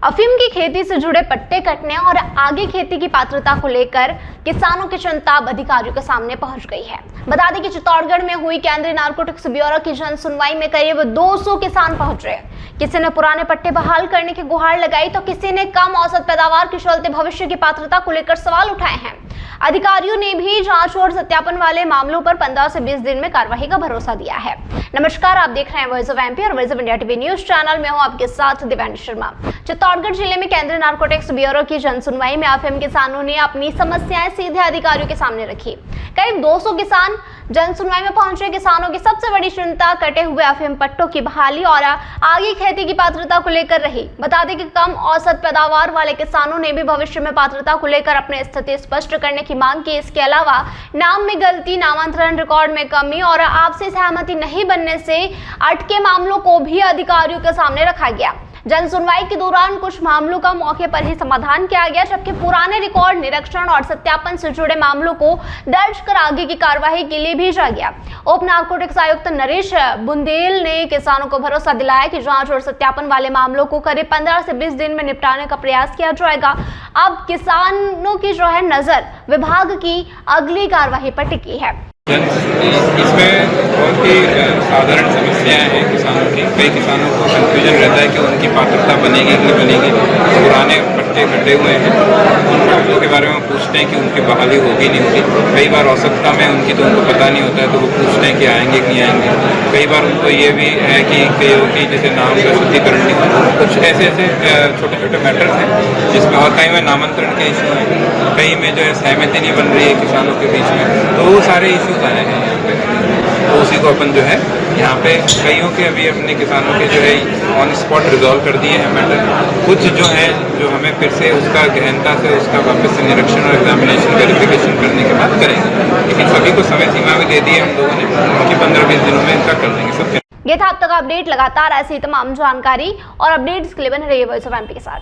अफीम की खेती से जुड़े पट्टे कटने और आगे खेती की पात्रता को लेकर किसानों की चिंता अब अधिकारियों के सामने पहुंच गई है। बता दें कि चित्तौड़गढ़ में हुई केंद्रीय नारकोटिक्स ब्यूरो की जन सुनवाई में करीब 200 किसान पहुंचे। किसी ने पुराने पट्टे बहाल करने की गुहार लगाई तो किसी ने कम औसत पैदावार के चलते भविष्य की पात्रता को लेकर सवाल उठाए हैं। अधिकारियों ने भी जांच और सत्यापन वाले मामलों पर 15 से 20 दिन में कार्रवाई का भरोसा दिया है। नमस्कार, आप देख रहे हैं वॉइस ऑफ एमपी और voice of India TV news channel में हूं आपके साथ दिव्यांश शर्मा। चित्तौड़गढ़ जिले में केंद्रीय नारकोटिक्स ब्यूरो की जन सुनवाई में अफीम किसानों ने अपनी समस्याएं सीधे अधिकारियों के सामने रखी। करीब 200 किसान जन सुनवाई में पहुंचे। किसानों की सबसे बड़ी चिंता कटे हुए अफीम पट्टों की बहाली और आगे खेती की पात्रता को लेकर रही। बता दें कि कम औसत पैदावार वाले किसानों ने भी भविष्य में पात्रता को लेकर अपनी स्थिति स्पष्ट करने की मांग की। इसके अलावा नाम में गलती, नामांतरण रिकॉर्ड में कमी और आपसी सहमति नहीं बनने से अटके मामलों को भी अधिकारियों के सामने रखा गया। जन सुनवाई के दौरान कुछ मामलों का मौके पर ही समाधान किया गया, जबकि पुराने रिकॉर्ड निरीक्षण और सत्यापन से जुड़े मामलों को दर्ज कर आगे की कार्रवाई के लिए भेजा गया। उप नारकोटिक्स आयुक्त नरेश बुंदेल ने किसानों को भरोसा दिलाया कि जांच और सत्यापन वाले मामलों को करीब 15 से 20 दिन में निपटाने का प्रयास किया जाएगा। अब किसानों की जो है नजर विभाग की अगली कार्रवाई पर टिकी है। इसमें बहुत ही साधारण समस्याएं हैं किसानों की। कई किसानों को कन्फ्यूजन रहता है कि उनकी पात्रता बनेगी कि नहीं बनेगी। पुराने पट्टे कटे हुए हैं, उन पट्टों के बारे में पूछते हैं कि उनकी बहाली होगी नहीं होगी। कई बार औसतता में उनकी तो उनको पता नहीं होता है, तो वो पूछते हैं कि आएंगे कि नहीं आएंगे। कई बार उनको ये भी है कि कईयों की जैसे नाम का शुद्धिकरण नहीं होता। कुछ ऐसे छोटे छोटे मैटर्स हैं जिसमें, और कई में नामांतरण के इशू हैं, कई में जो है सहमति नहीं बन रही है किसानों के बीच में। तो वो सारे इशूज आए हैं यहाँ पे, तो उसी को अपन जो है यहाँ पे कईयों के अभी अपने किसानों के जो है ऑन स्पॉट रिजॉल्व कर दिए हैं मैटर। कुछ जो है जो हमें फिर से उसका गहनता से उसका वापस से निरीक्षण और एग्जामिनेशन वेरिफिकेशन करने के बाद करेंगे, लेकिन सभी को समय सीमा भी दे दी है हम लोगों ने कि 15-20 दिनों में इनका कर देंगे सब। ये था अब तक अपडेट। लगातार ऐसी तमाम जानकारी और अपडेट्स के लिए बने रहिए वॉइस ऑफ एमपी के साथ।